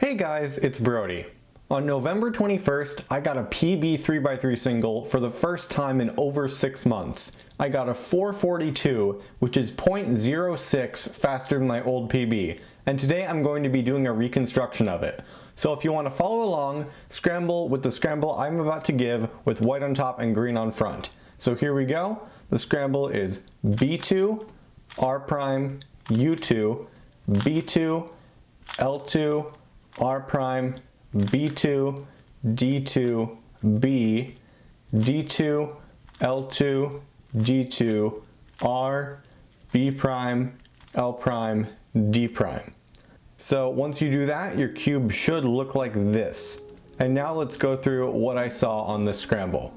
Hey guys, it's Brody. On November 21st, I got a PB 3x3 single for the first time in over 6 months. I got a 442, which is 0.06 faster than my old PB, and today I'm going to be doing a reconstruction of it. So if you want to follow along, scramble with the scramble I'm about to give with white on top and green on front. So here we go. The scramble is B2, R prime, U2, B2, L2, R prime, B2, D2, B, D2, L2, G2, R, B prime, L prime, D prime. So once you do that, your cube should look like this. And now let's go through what I saw on this scramble.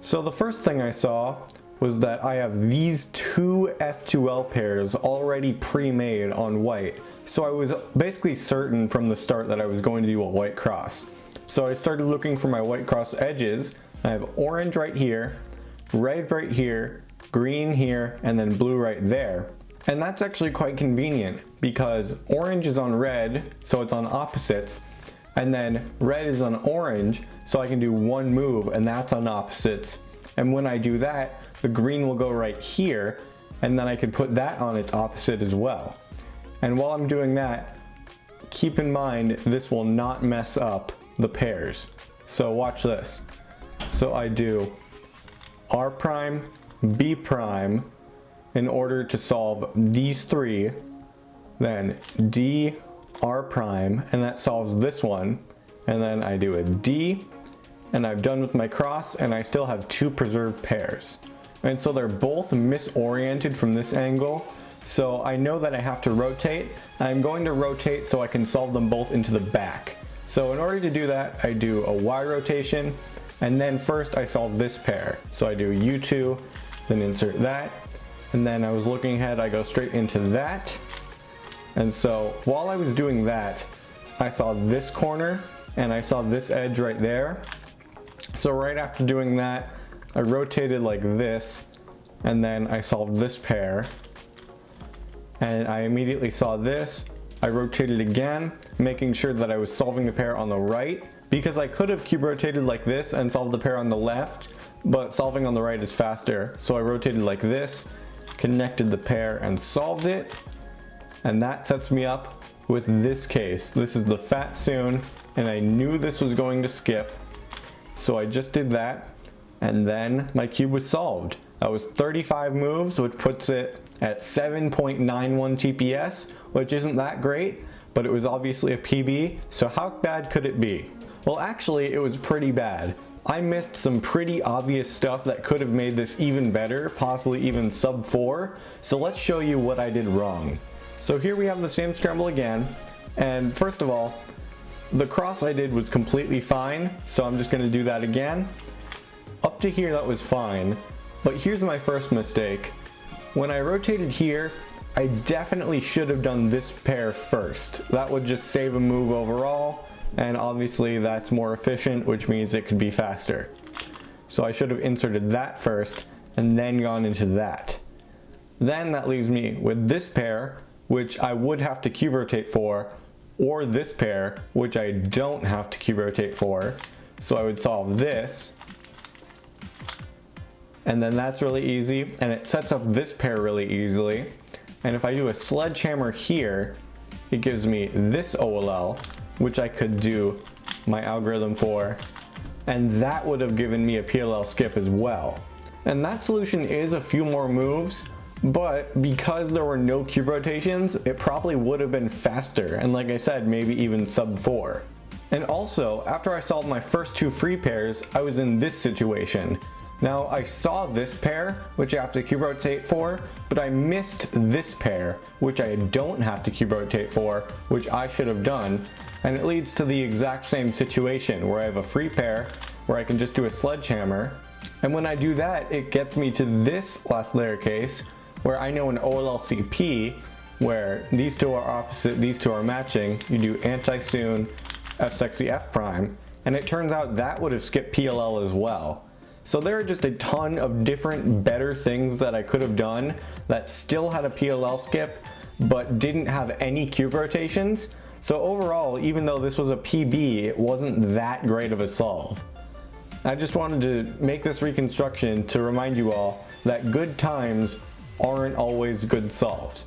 So the first thing I saw was that I have these two F2L pairs already pre-made on white. So I was basically certain from the start that I was going to do a white cross. So I started looking for my white cross edges. I have orange right here, red right here, green here, and then blue right there. And that's actually quite convenient because orange is on red, so it's on opposites, and then red is on orange, so I can do one move and that's on opposites. And when I do that, the green will go right here, and then I can put that on its opposite as well. And while I'm doing that, keep in mind this will not mess up the pairs. So watch this. So I do R prime, B prime in order to solve these three, then D, R prime, and that solves this one, and then I do a D, and I'm done with my cross, and I still have two preserved pairs. And so they're both misoriented from this angle, so I know that I have to rotate. I'm going to rotate so I can solve them both into the back. So in order to do that, I do a Y rotation, and then first I solve this pair. So I do U2, then insert that, and then I was looking ahead, I go straight into that. And so while I was doing that, I saw this corner, and I saw this edge right there. So right after doing that, I rotated like this, and then I solved this pair. And I immediately saw this. I rotated again, making sure that I was solving the pair on the right, because I could have cube rotated like this and solved the pair on the left, but solving on the right is faster. So I rotated like this, connected the pair and solved it. And that sets me up with this case. This is the fat soon, and I knew this was going to skip. So I just did that, and then my cube was solved. That was 35 moves, which puts it at 7.91 TPS, which isn't that great, but it was obviously a PB, so how bad could it be? Well, actually, it was pretty bad. I missed some pretty obvious stuff that could have made this even better, possibly even sub 4, so let's show you what I did wrong. So here we have the same scramble again, and first of all, the cross I did was completely fine, so I'm just going to do that again. Up to here that was fine, but here's my first mistake. When I rotated here, I definitely should have done this pair first. That would just save a move overall, and obviously that's more efficient, which means it could be faster. So I should have inserted that first, and then gone into that. Then that leaves me with this pair, which I would have to cube rotate for, or this pair, which I don't have to cube rotate for. So I would solve this, and then that's really easy, and it sets up this pair really easily. And if I do a sledgehammer here, it gives me this OLL, which I could do my algorithm for, and that would have given me a PLL skip as well. And that solution is a few more moves, but because there were no cube rotations, it probably would have been faster, and like I said, maybe even sub 4. And also, after I solved my first two free pairs, I was in this situation. Now I saw this pair, which I have to cube rotate for, but I missed this pair, which I don't have to cube rotate for, which I should have done, and it leads to the exact same situation where I have a free pair where I can just do a sledgehammer, and when I do that, it gets me to this last layer case where I know an OLLCP where these two are opposite, these two are matching. You do anti-soon, F sexy F prime, and it turns out that would have skipped PLL as well. So there are just a ton of different better things that I could have done that still had a PLL skip but didn't have any cube rotations So overall, even though this was a PB, it wasn't that great of a solve. I just wanted to make this reconstruction to remind you all that good times aren't always good solves.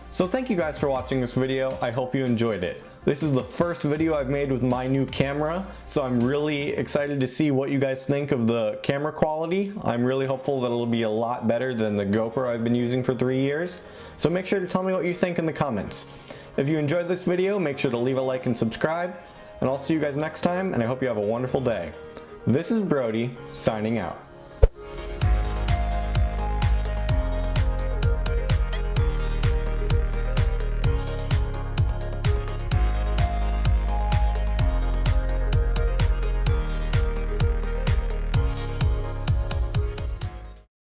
So thank you guys for watching this video. I hope you enjoyed it. This is the first video I've made with my new camera, so I'm really excited to see what you guys think of the camera quality. I'm really hopeful that it'll be a lot better than the GoPro I've been using for 3 years. So make sure to tell me what you think in the comments. If you enjoyed this video, make sure to leave a like and subscribe, and I'll see you guys next time, and I hope you have a wonderful day. This is Brody, signing out.